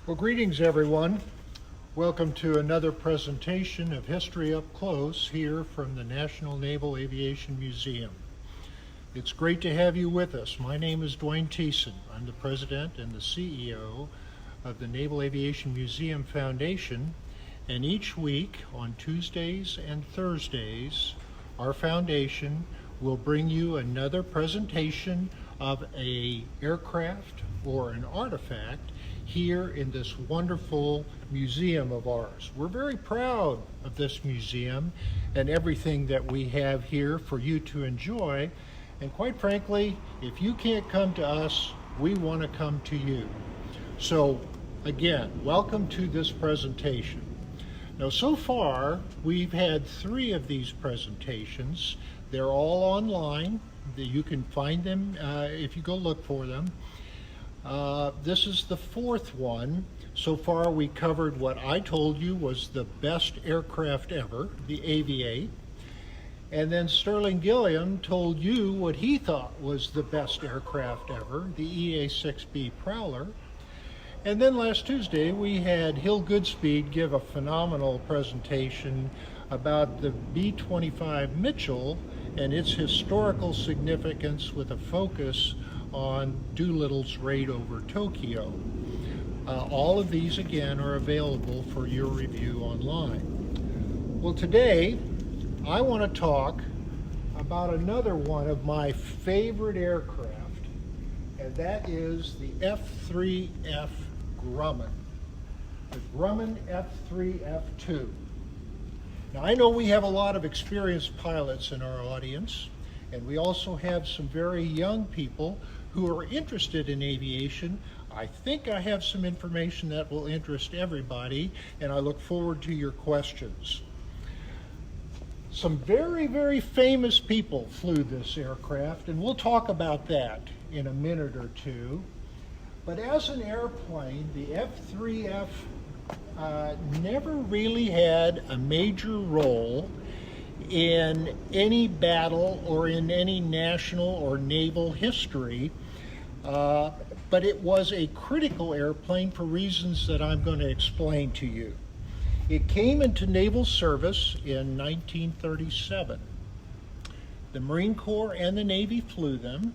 Well, greetings everyone. Welcome to another presentation of History Up Close here from the National Naval Aviation Museum. It's great to have you with us. My name is Duane Thiessen. I'm the president and the CEO of the Naval Aviation Museum Foundation, and each week on Tuesdays and Thursdays, our foundation will bring you another presentation of an aircraft or an artifact here in this wonderful museum of ours. We're very proud of this museum and everything that we have here for you to enjoy. And quite frankly, if you can't come to us, we want to come to you. So again, welcome to this presentation. Now, so far, we've had 3 of these presentations. They're all online. You can find them if you go look for them. This is the 4th one. So far we covered what I told you was the best aircraft ever, the Aviate. And then Sterling Gilliam told you what he thought was the best aircraft ever, the EA-6B Prowler. And then last Tuesday we had Hill Goodspeed give a phenomenal presentation about the B-25 Mitchell and its historical significance with a focus on Doolittle's raid over Tokyo. All of these again are available for your review online. Well, today I want to talk about another one of my favorite aircraft, and that is the F3F Grumman, the Grumman F3F2. Now, I know we have a lot of experienced pilots in our audience, and we also have some very young people who are interested in aviation. I think I have some information that will interest everybody, and I look forward to your questions. Some very, very famous people flew this aircraft, and we'll talk about that in a minute or two. But as an airplane, the F3F never really had a major role in any battle or in any national or naval history, but it was a critical airplane for reasons that I'm going to explain to you. It came into naval service in 1937. The Marine Corps and the Navy flew them.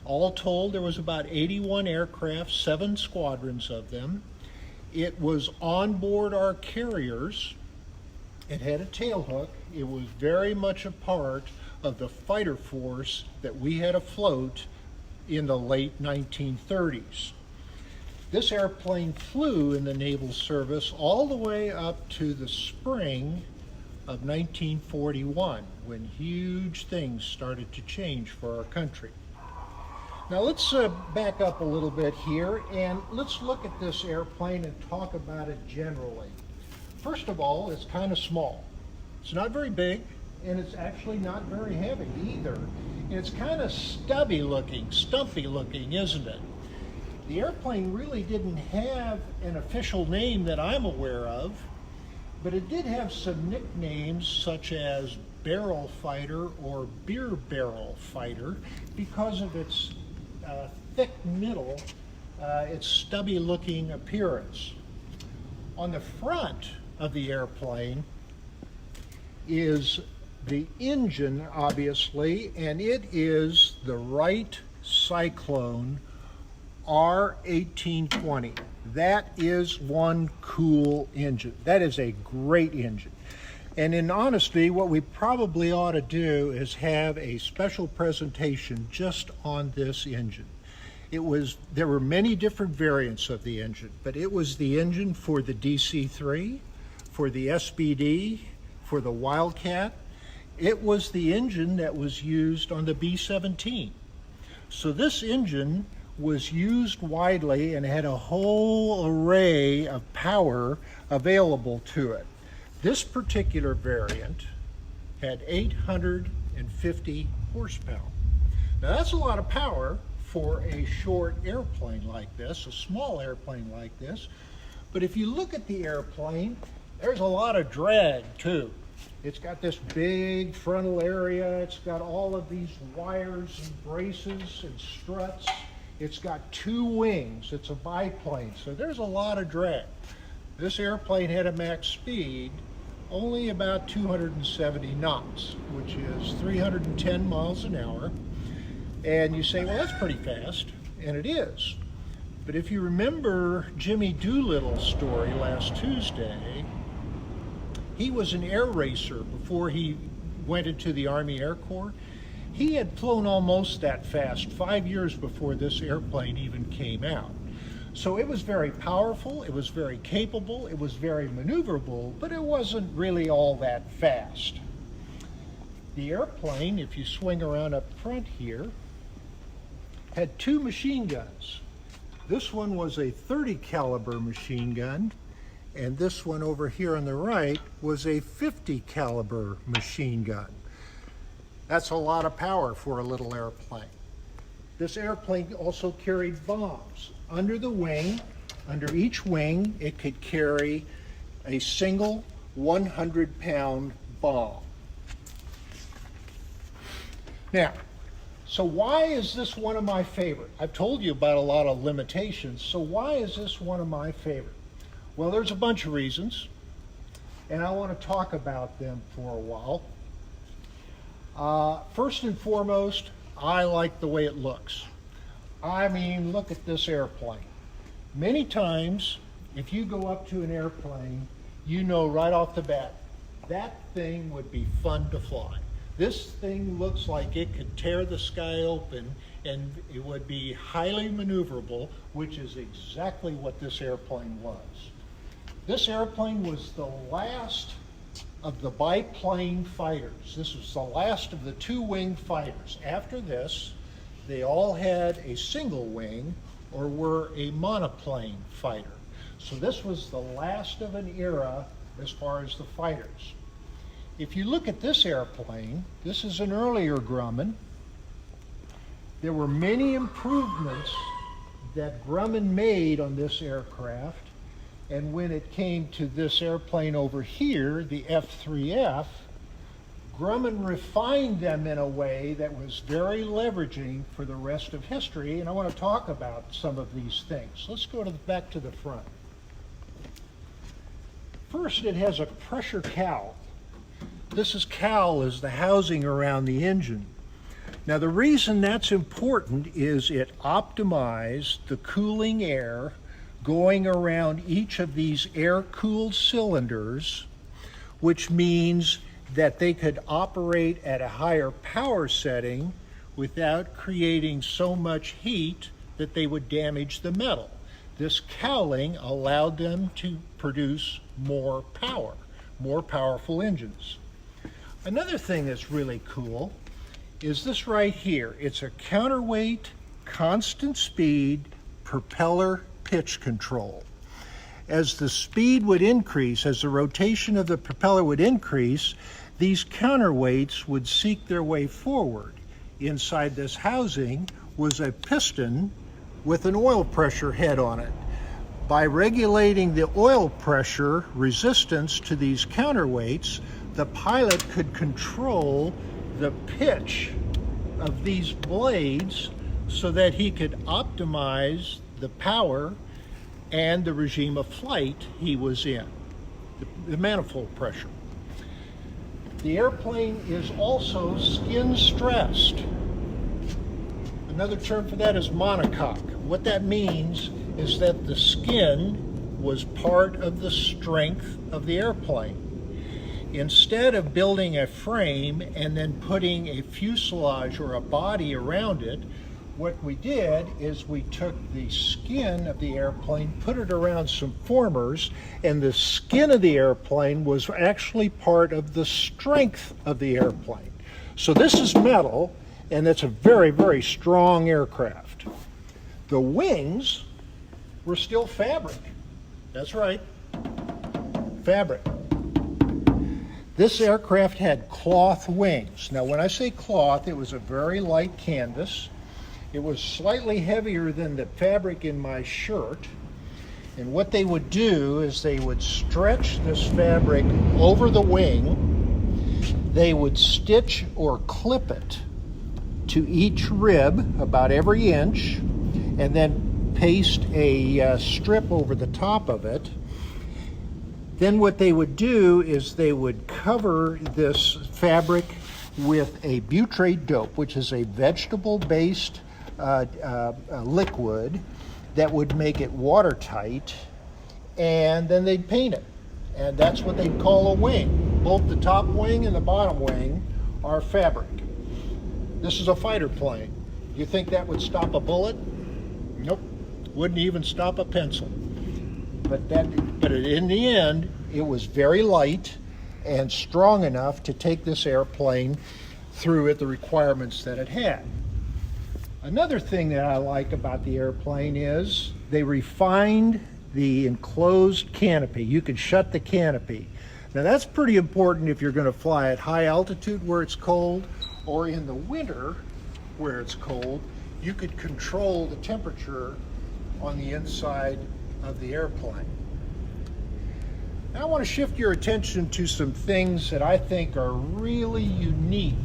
All told, there was about 81 aircraft, 7 squadrons of them. It was on board our carriers. It had a tailhook. It was very much a part of the fighter force that we had afloat in the late 1930s. This airplane flew in the naval service all the way up to the spring of 1941, when huge things started to change for our country. Now let's back up a little bit here and let's look at this airplane and talk about it generally. First of all, it's kind of small. It's not very big, and it's actually not very heavy either. And it's kind of stumpy looking, isn't it? The airplane really didn't have an official name that I'm aware of, but it did have some nicknames such as Barrel Fighter or Beer Barrel Fighter because of its thick middle, its stubby looking appearance. On the front of the airplane is the engine, obviously, and it is the Wright Cyclone R1820. That is one cool engine. That is a great engine. And in honesty, what we probably ought to do is have a special presentation just on this engine. There were many different variants of the engine, but it was the engine for the DC-3, for the SBD, for the Wildcat. It was the engine that was used on the B-17. So this engine was used widely and had a whole array of power available to it. This particular variant had 850 horsepower. Now that's a lot of power for a short airplane like this, a small airplane like this. But if you look at the airplane, there's a lot of drag too. It's got this big frontal area. It's got all of these wires and braces and struts. It's got two wings. It's a biplane, so there's a lot of drag. This airplane had a max speed only about 270 knots, which is 310 miles an hour. And you say, well, that's pretty fast, and it is. But if you remember Jimmy Doolittle's story last Tuesday, he was an air racer before he went into the Army Air Corps. He had flown almost that fast 5 years before this airplane even came out. So it was very powerful, it was very capable, it was very maneuverable, but it wasn't really all that fast. The airplane, if you swing around up front here, had two machine guns. This one was a .30 caliber machine gun, and this one over here on the right was a .50 caliber machine gun. That's a lot of power for a little airplane. This airplane also carried bombs. Under the wing, under each wing, it could carry a single 100-pound bomb. Now, so why is this one of my favorite? I've told you about a lot of limitations, so why is this one of my favorite? Well, there's a bunch of reasons, and I want to talk about them for a while. First and foremost, I like the way it looks. I mean, look at this airplane. Many times, if you go up to an airplane, you know right off the bat, that thing would be fun to fly. This thing looks like it could tear the sky open, and it would be highly maneuverable, which is exactly what this airplane was. This airplane was the last of the biplane fighters. This was the last of the two-wing fighters. After this, they all had a single wing or were a monoplane fighter. So this was the last of an era as far as the fighters. If you look at this airplane, this is an earlier Grumman. There were many improvements that Grumman made on this aircraft, and when it came to this airplane over here, the F3F, Grumman refined them in a way that was very leveraging for the rest of history, and I want to talk about some of these things. Let's go back to the front. First, it has a pressure cowl. This cowl is the housing around the engine. Now, the reason that's important is it optimized the cooling air going around each of these air-cooled cylinders, which means that they could operate at a higher power setting without creating so much heat that they would damage the metal. This cowling allowed them to produce more power, more powerful engines. Another thing that's really cool is this right here. It's a counterweight, constant speed, propeller pitch control. As the speed would increase, as the rotation of the propeller would increase, these counterweights would seek their way forward. Inside this housing was a piston with an oil pressure head on it. By regulating the oil pressure resistance to these counterweights, the pilot could control the pitch of these blades so that he could optimize the power and the regime of flight he was in, the manifold pressure. The airplane is also skin stressed. Another term for that is monocoque. What that means is that the skin was part of the strength of the airplane. Instead of building a frame and then putting a fuselage or a body around it, what we did is we took the skin of the airplane, put it around some formers, and the skin of the airplane was actually part of the strength of the airplane. So this is metal, and it's a very, very strong aircraft. The wings were still fabric. That's right, fabric. This aircraft had cloth wings. Now, when I say cloth, it was a very light canvas. It was slightly heavier than the fabric in my shirt. And what they would do is they would stretch this fabric over the wing. They would stitch or clip it to each rib about every inch. and then paste a strip over the top of it. Then what they would do is they would cover this fabric with a butyrate dope, which is a vegetable-based liquid that would make it watertight, and then they'd paint it. And that's what they'd call a wing. Both the top wing and the bottom wing are fabric. This is a fighter plane. You think that would stop a bullet? Nope. Wouldn't even stop a pencil. But in the end, it was very light and strong enough to take this airplane through at the requirements that it had. Another thing that I like about the airplane is they refined the enclosed canopy. You could shut the canopy. Now that's pretty important if you're going to fly at high altitude where it's cold, or in the winter where it's cold. You could control the temperature on the inside of the airplane. Now I want to shift your attention to some things that I think are really unique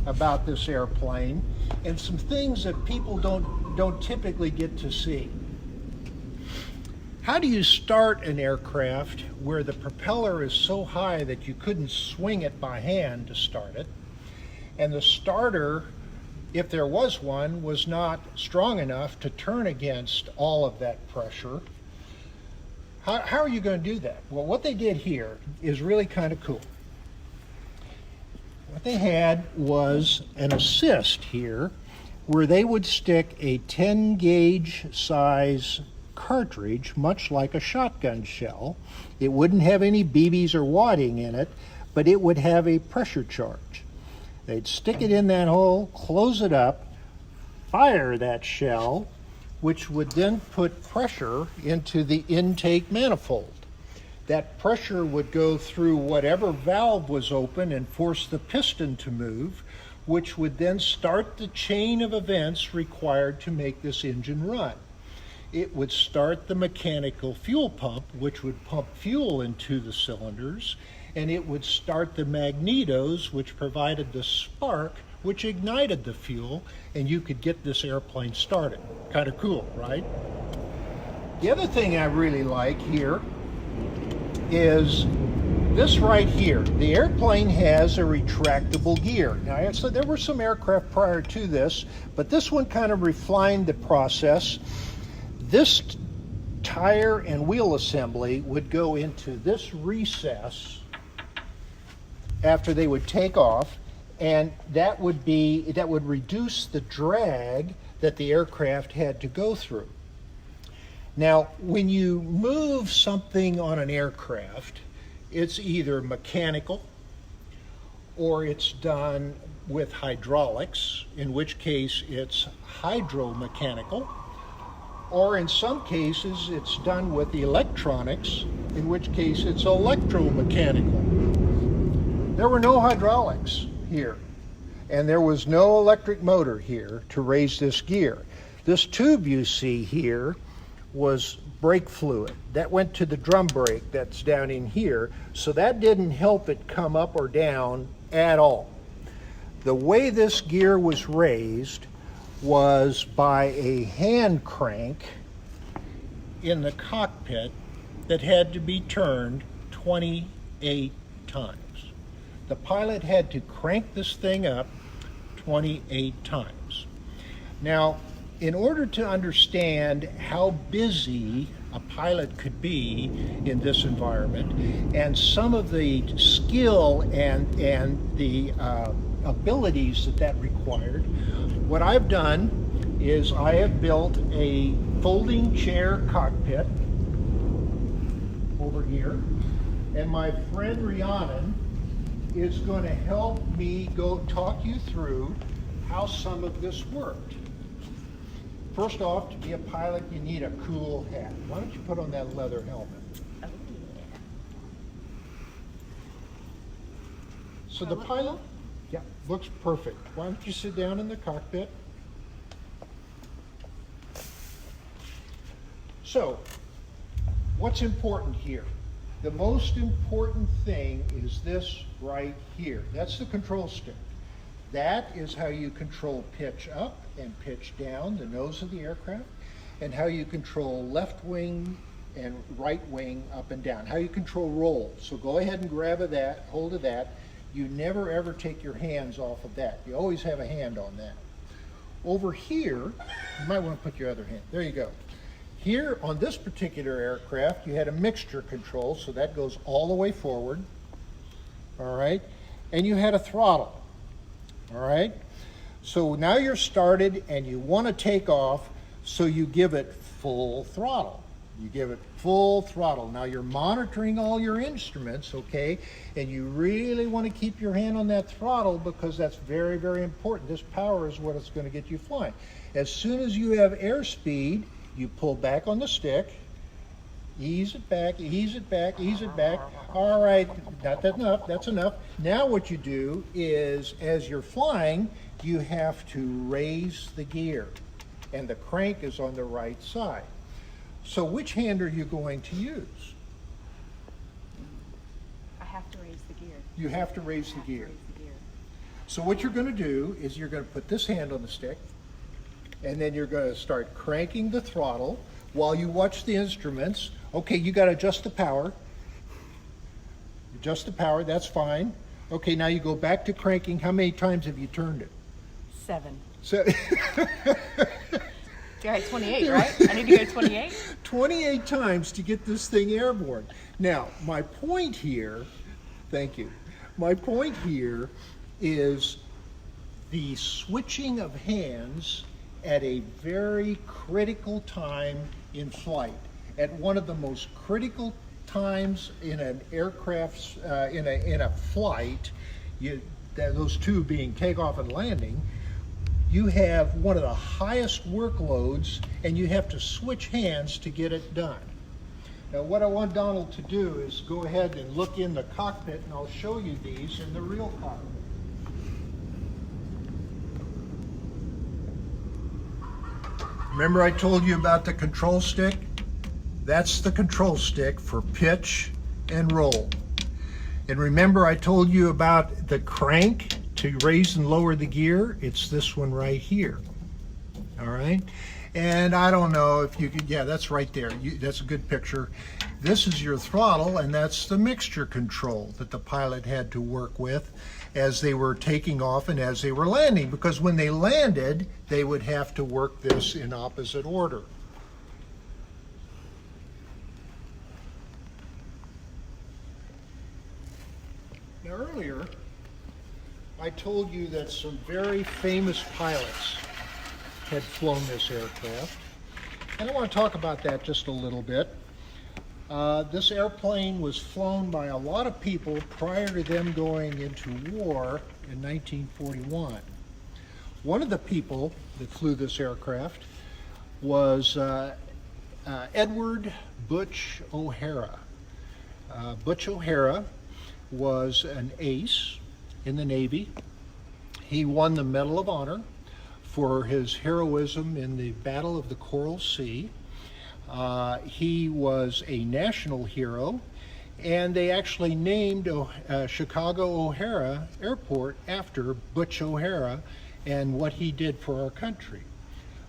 about this airplane, and some things that people don't typically get to see. How do you start an aircraft where the propeller is so high that you couldn't swing it by hand to start it, and the starter, if there was one, was not strong enough to turn against all of that pressure? How are you going to do that? Well, what they did here is really kind of cool. What they had was an assist here where they would stick a 10 gauge size cartridge, much like a shotgun shell. It wouldn't have any BBs or wadding in it, but it would have a pressure charge. They'd stick it in that hole, close it up, fire that shell, which would then put pressure into the intake manifold. That pressure would go through whatever valve was open and force the piston to move, which would then start the chain of events required to make this engine run. It would start the mechanical fuel pump, which would pump fuel into the cylinders, and it would start the magnetos, which provided the spark, which ignited the fuel, and you could get this airplane started. Kind of cool, right? The other thing I really like here is this right here. The airplane has a retractable gear. Now, so there were some aircraft prior to this, but this one kind of refined the process. This tire and wheel assembly would go into this recess after they would take off, and that would reduce the drag that the aircraft had to go through. Now, when you move something on an aircraft, it's either mechanical or it's done with hydraulics, in which case it's hydromechanical, or in some cases it's done with electronics, in which case it's electromechanical. There were no hydraulics here, and there was no electric motor here to raise this gear. This tube you see here was brake fluid. That went to the drum brake that's down in here, so that didn't help it come up or down at all. The way this gear was raised was by a hand crank in the cockpit that had to be turned 28 times. The pilot had to crank this thing up 28 times. Now, in order to understand how busy a pilot could be in this environment, and some of the skill and the abilities that required, what I've done is I have built a folding chair cockpit over here, and my friend Rhiannon is going to help me go talk you through how some of this worked. First off, to be a pilot, you need a cool hat. Why don't you put on that leather helmet? Oh, yeah. So the pilot, yeah, looks perfect. Why don't you sit down in the cockpit? So, what's important here? The most important thing is this right here. That's the control stick. That is how you control pitch up and pitch down, the nose of the aircraft, and how you control left wing and right wing up and down, how you control roll. So go ahead and grab that, hold of that. You never ever take your hands off of that. You always have a hand on that. Over here, you might want to put your other hand. There you go. Here on this particular aircraft, you had a mixture control, so that goes all the way forward. All right, and you had a throttle. All right, so now you're started and you want to take off, so you give it full throttle. You give it full throttle. Now you're monitoring all your instruments, okay, and you really want to keep your hand on that throttle because that's very, very important. This power is what it's going to get you flying. As soon as you have airspeed, you pull back on the stick, ease it back, ease it back, ease it back. All right, that's enough, that's enough. Now what you do is, as you're flying, you have to raise the gear, and the crank is on the right side. So which hand are you going to use? I have to raise the gear. You have to raise the gear. So what you're going to do is you're going to put this hand on the stick, and then you're going to start cranking the throttle while you watch the instruments. Okay, you got to adjust the power. Adjust the power, that's fine. Okay, now you go back to cranking. How many times have you turned it? 7. So You're at 28, right? I need to go to 28? 28 times to get this thing airborne. Now, my point here, thank you. My point here is the switching of hands at a very critical time in flight. At one of the most critical times in an aircraft's, in a flight, those two being takeoff and landing, you have one of the highest workloads and you have to switch hands to get it done. Now what I want Donald to do is go ahead and look in the cockpit, and I'll show you these in the real cockpit. Remember I told you about the control stick? That's the control stick for pitch and roll. And remember I told you about the crank to raise and lower the gear? It's this one right here. All right, and I don't know if you could, yeah, that's right there. That's a good picture. This is your throttle, and that's the mixture control that the pilot had to work with as they were taking off and as they were landing, because when they landed, they would have to work this in opposite order. Now earlier, I told you that some very famous pilots had flown this aircraft, and I want to talk about that just a little bit. This airplane was flown by a lot of people prior to them going into war in 1941. One of the people that flew this aircraft was Edward Butch O'Hara. Butch O'Hara was an ace in the Navy. He won the Medal of Honor for his heroism in the Battle of the Coral Sea. He was a national hero, and they actually named Chicago O'Hara Airport after Butch O'Hara and what he did for our country.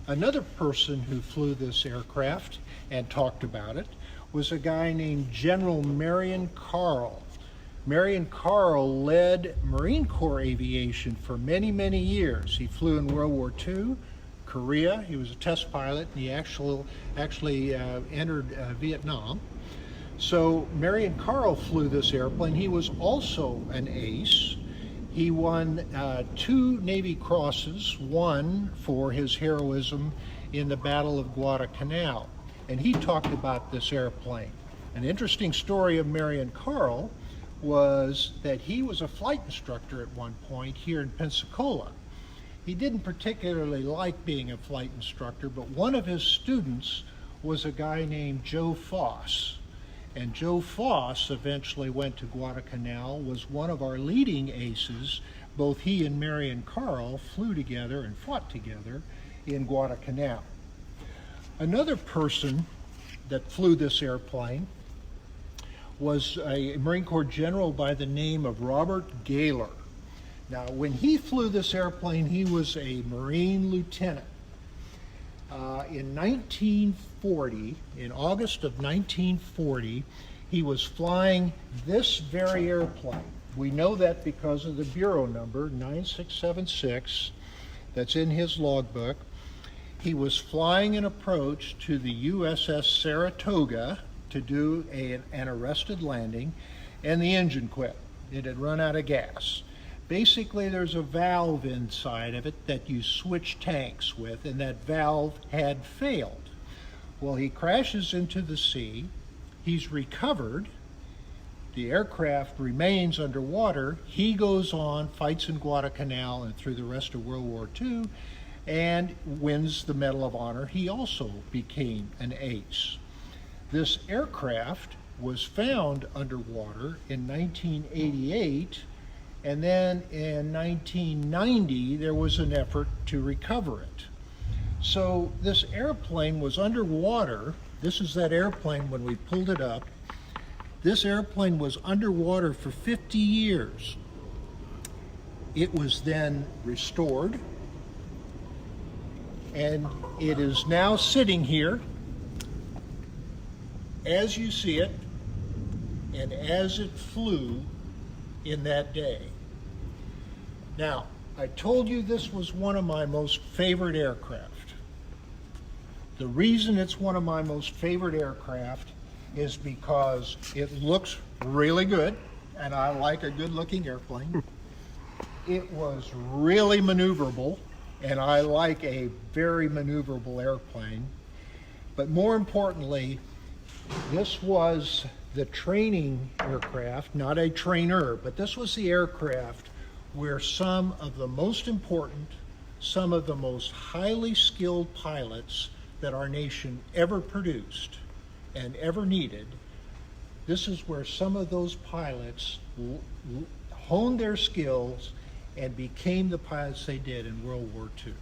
Another person who flew this aircraft and talked about it was a guy named General Marion Carl. Marion Carl led Marine Corps aviation for many, many years. He flew in World War II, Korea. He was a test pilot, and he actually entered Vietnam. So Marion Carl flew this airplane. He was also an ace. He won 2 Navy Crosses, one for his heroism in the Battle of Guadalcanal. And he talked about this airplane. An interesting story of Marion Carl was that he was a flight instructor at one point here in Pensacola. He didn't particularly like being a flight instructor, but one of his students was a guy named Joe Foss. And Joe Foss eventually went to Guadalcanal, was one of our leading aces. Both he and Marion Carl flew together and fought together in Guadalcanal. Another person that flew this airplane was a Marine Corps general by the name of Robert Gaylor. Now, when he flew this airplane, he was a Marine lieutenant. In 1940, in August of 1940, he was flying this very airplane. We know that because of the bureau number, 9676, that's in his logbook. He was flying an approach to the USS Saratoga to do an arrested landing, and the engine quit. It had run out of gas. Basically, there's a valve inside of it that you switch tanks with, and that valve had failed. Well, he crashes into the sea. He's recovered. The aircraft remains underwater. He goes on, fights in Guadalcanal and through the rest of World War II, and wins the Medal of Honor. He also became an ace. This aircraft was found underwater in 1988, and then in 1990 there was an effort to recover it. So this airplane was underwater. This is that airplane when we pulled it up. This airplane was underwater for 50 years. It was then restored, and it is now sitting here as you see it and as it flew in that day. Now, I told you this was one of my most favorite aircraft. The reason it's one of my most favorite aircraft is because it looks really good, and I like a good-looking airplane. It was really maneuverable, and I like a very maneuverable airplane. But more importantly, this was the training aircraft, not a trainer, but this was the aircraft where some of the most important, some of the most highly skilled pilots that our nation ever produced and ever needed, this is where some of those pilots honed their skills and became the pilots they did in World War II.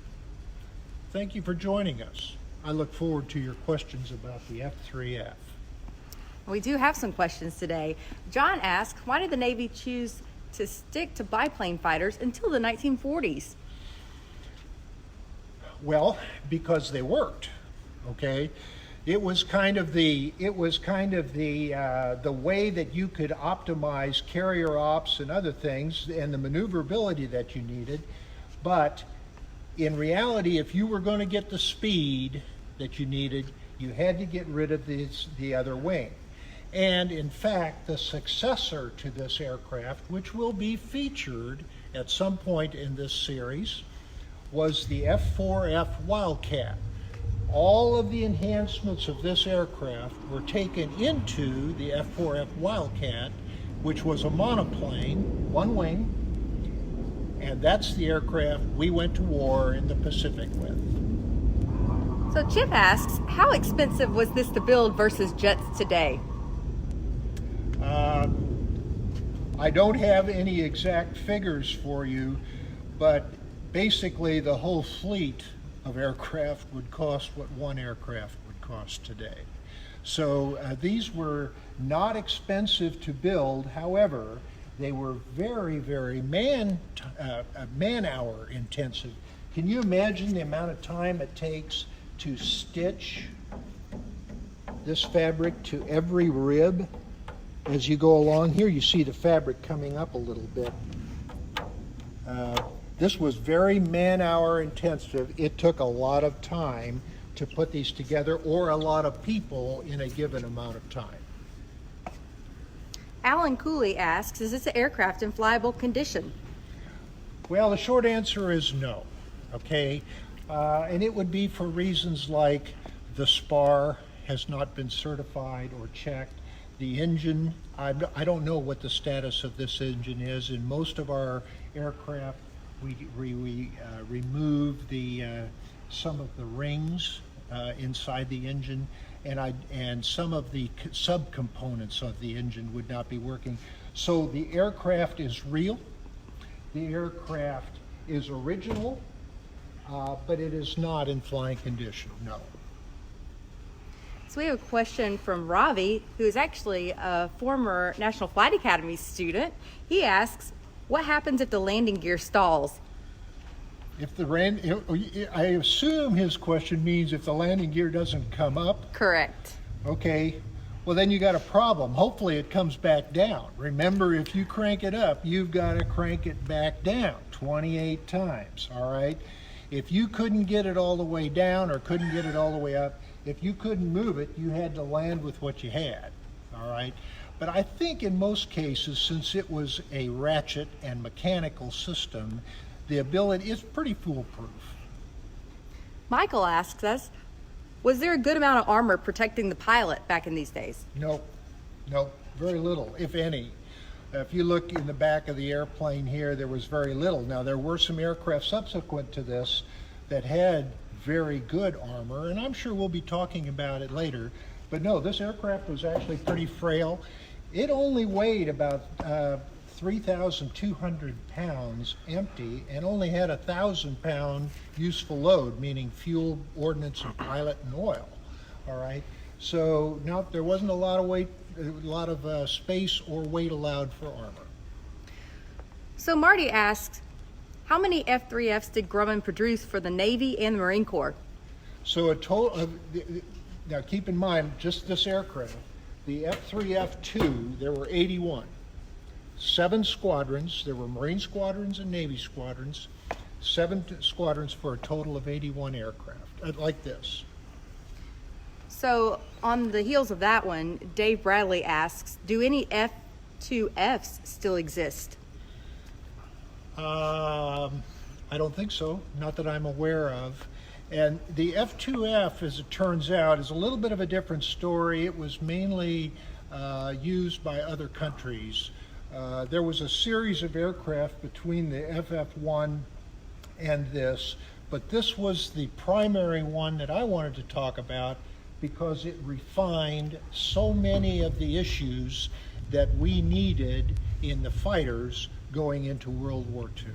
Thank you for joining us. I look forward to your questions about the F3F. We do have some questions today. John asks, why did the Navy choose to stick to biplane fighters until the 1940s? Well, because they worked, okay? It was kind of the way that you could optimize carrier ops and other things and the maneuverability that you needed. But in reality, if you were going to get the speed that you needed, you had to get rid of the other wing. And in fact, the successor to this aircraft, which will be featured at some point in this series, was the F4F Wildcat. All of the enhancements of this aircraft were taken into the F4F Wildcat, which was a monoplane, one wing, and that's the aircraft we went to war in the Pacific with. So Chip asks, how expensive was this to build versus jets today? I don't have any exact figures for you, but basically the whole fleet of aircraft would cost what one aircraft would cost today. So these were not expensive to build. However, they were very, very man-hour intensive. Can you imagine the amount of time it takes to stitch this fabric to every rib? As you go along here, you see the fabric coming up a little bit. This was very man-hour intensive. It took a lot of time to put these together, or a lot of people in a given amount of time. Alan Cooley asks, is this aircraft in flyable condition? Well, the short answer is no, okay? And it would be for reasons like the spar has not been certified or checked. The engine, I don't know what the status of this engine is. In most of our aircraft, we remove some of the rings inside the engine, and some of the subcomponents of the engine would not be working. So the aircraft is real, the aircraft is original, but it is not in flying condition, no. So we have a question from Ravi, who is actually a former National Flight Academy student. He asks, What happens if the landing gear stalls? I assume his question means if the landing gear doesn't come up. Correct. Okay, well then you got a problem. Hopefully it comes back down. Remember, if you crank it up, you've got to crank it back down 28 times, all right? If you couldn't get it all the way down or couldn't get it all the way up, if you couldn't move it, you had to land with what you had, all right? But I think in most cases, since it was a ratchet and mechanical system, the ability is pretty foolproof. Michael asks us, was there a good amount of armor protecting the pilot back in these days? Nope, very little, if any. If you look in the back of the airplane here, there was very little. Now, there were some aircraft subsequent to this that had very good armor, and I'm sure we'll be talking about it later. But no, this aircraft was actually pretty frail. It only weighed about 3,200 pounds empty and only had a 1,000-pound useful load, meaning fuel, ordnance, and pilot and oil. All right. So no, there wasn't a lot of weight, a lot of space or weight allowed for armor. So Marty asks, how many F3Fs did Grumman produce for the Navy and the Marine Corps? So a total of, now keep in mind, just this aircraft, the F3F2, there were 81. 7 squadrons, there were Marine squadrons and Navy squadrons, 7 squadrons for a total of 81 aircraft, like this. So on the heels of that one, Dave Bradley asks, do any F2Fs still exist? I don't think so, not that I'm aware of. And the F2F, as it turns out, is a little bit of a different story. It was mainly used by other countries. There was a series of aircraft between the FF1 and this, but this was the primary one that I wanted to talk about because it refined so many of the issues that we needed in the fighters going into World War II.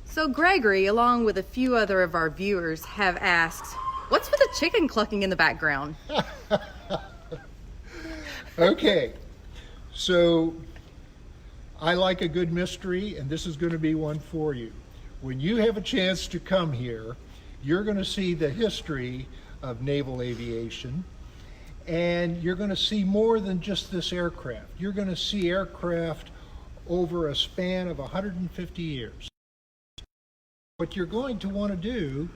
So Gregory, along with a few other of our viewers, have asked, what's with the chicken clucking in the background? Okay, so I like a good mystery, and this is going to be one for you. When you have a chance to come here, you're going to see the history of naval aviation, and you're going to see more than just this aircraft. You're going to see aircraft over a span of 150 years. What you're going to want to do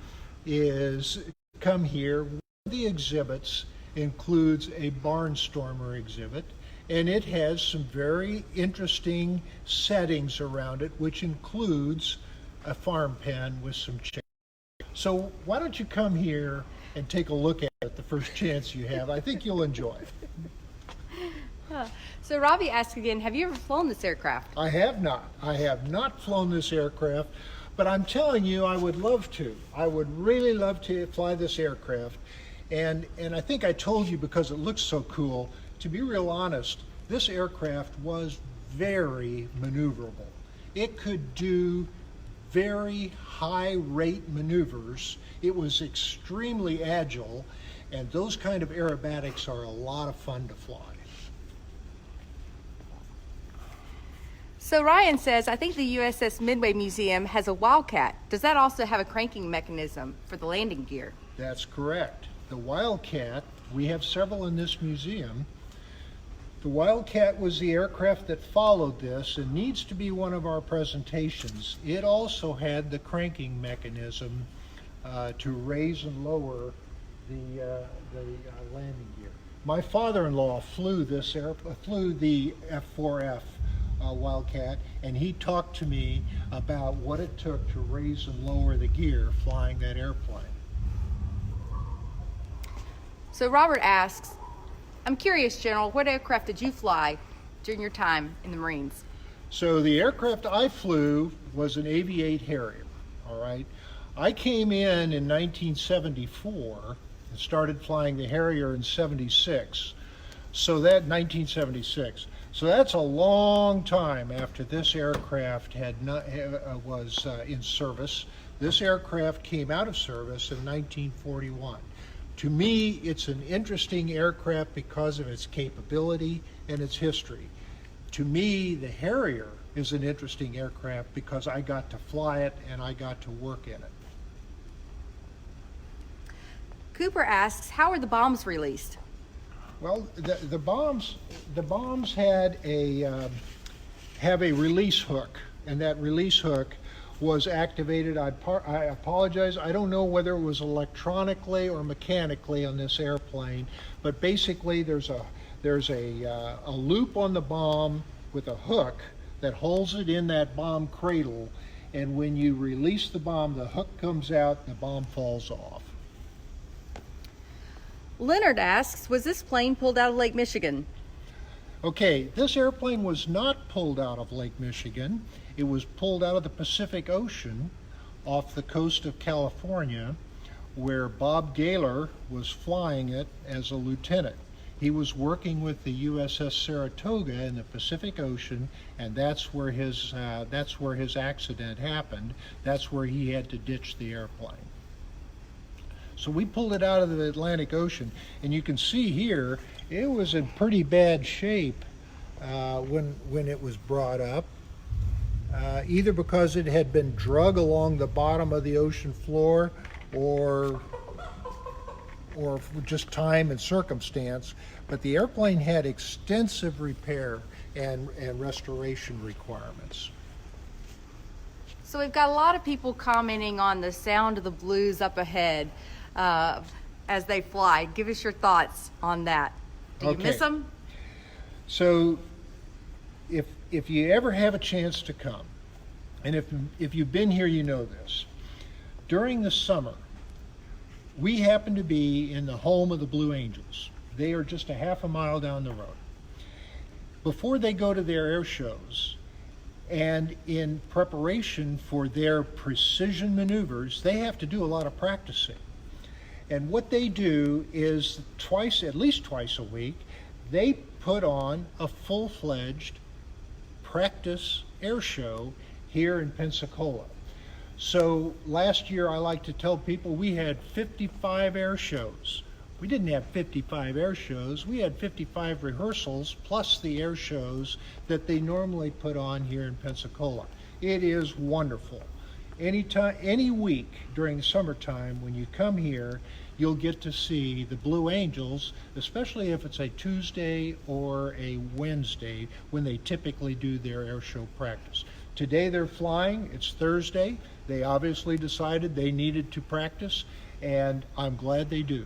is come here. One of the exhibits includes a barnstormer exhibit, and it has some very interesting settings around it, which includes a farm pen with some chickens. So why don't you come here and take a look at it the first chance you have. I think you'll enjoy it. So Robbie asks again, have you ever flown this aircraft? I have not. I have not flown this aircraft, but I'm telling you, I would love to. I would really love to fly this aircraft. And I think I told you because it looks so cool. To be real honest, this aircraft was very maneuverable. It could do very high rate maneuvers. It was extremely agile, and those kind of aerobatics are a lot of fun to fly. So Ryan says, I think the USS Midway Museum has a Wildcat. Does that also have a cranking mechanism for the landing gear? That's correct. The Wildcat, we have several in this museum. The Wildcat was the aircraft that followed this and needs to be one of our presentations. It also had the cranking mechanism to raise and lower the landing gear. My father-in-law flew the F4F Wildcat, and he talked to me about what it took to raise and lower the gear flying that airplane. So Robert asks, I'm curious, General, what aircraft did you fly during your time in the Marines? So the aircraft I flew was an Aviate Harrier, all right? I came in 1974 and started flying the Harrier in 76. So that 1976. So that's a long time after this aircraft was in service. This aircraft came out of service in 1941. To me, it's an interesting aircraft because of its capability and its history. To me, the Harrier is an interesting aircraft because I got to fly it and I got to work in it. Cooper asks, how are the bombs released? Well, the bombs had have a release hook, and that release hook was activated. I apologize. I don't know whether it was electronically or mechanically on this airplane, but basically there's a loop on the bomb with a hook that holds it in that bomb cradle, and when you release the bomb, the hook comes out, and the bomb falls off. Leonard asks, was this plane pulled out of Lake Michigan? Okay, this airplane was not pulled out of Lake Michigan. It was pulled out of the Pacific Ocean off the coast of California, where Bob Gaylor was flying it as a lieutenant. He was working with the USS Saratoga in the Pacific Ocean, and that's where his accident happened. That's where he had to ditch the airplane. So we pulled it out of the Atlantic Ocean, and you can see here it was in pretty bad shape when it was brought up, either because it had been drug along the bottom of the ocean floor or just time and circumstance. But the airplane had extensive repair and restoration requirements. So we've got a lot of people commenting on the sound of the blues up ahead as they fly. Give us your thoughts on that. Do you miss them? So if you ever have a chance to come, and if you've been here, you know this. During the summer, we happen to be in the home of the Blue Angels. They are just a half a mile down the road. Before they go to their air shows, and in preparation for their precision maneuvers, they have to do a lot of practicing. And what they do is at least twice a week, they put on a full-fledged practice air show here in Pensacola. So last year, I like to tell people we had 55 air shows. We didn't have 55 air shows. We had 55 rehearsals plus the air shows that they normally put on here in Pensacola. It is wonderful. Any week during the summertime, when you come here, you'll get to see the Blue Angels, especially if it's a Tuesday or a Wednesday when they typically do their air show practice. Today they're flying. It's Thursday. They obviously decided they needed to practice, and I'm glad they do.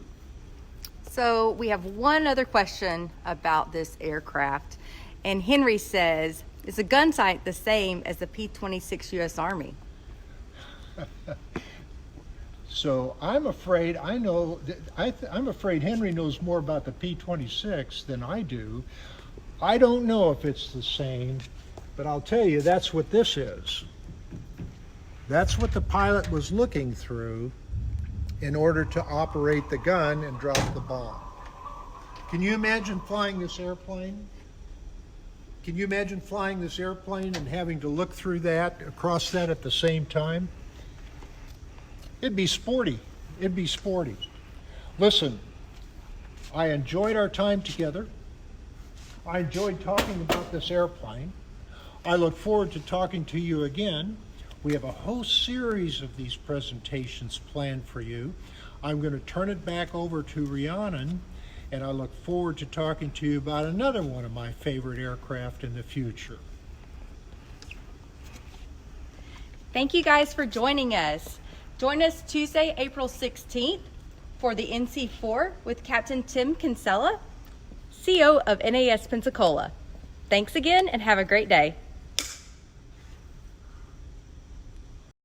So we have one other question about this aircraft, and Henry says, is the gun sight the same as the P-26 U.S. Army? So I'm afraid I'm afraid Henry knows more about the P-26 than I do. I don't know if it's the same, but I'll tell you that's what this is. That's what the pilot was looking through in order to operate the gun and drop the bomb. Can you imagine flying this airplane? Can you imagine flying this airplane and having to look through that, across that at the same time? It'd be sporty. It'd be sporty. Listen, I enjoyed our time together. I enjoyed talking about this airplane. I look forward to talking to you again. We have a whole series of these presentations planned for you. I'm going to turn it back over to Rhiannon, and I look forward to talking to you about another one of my favorite aircraft in the future. Thank you guys for joining us. Join us Tuesday, April 16th for the NC4 with Captain Tim Kinsella, CO of NAS Pensacola. Thanks again and have a great day.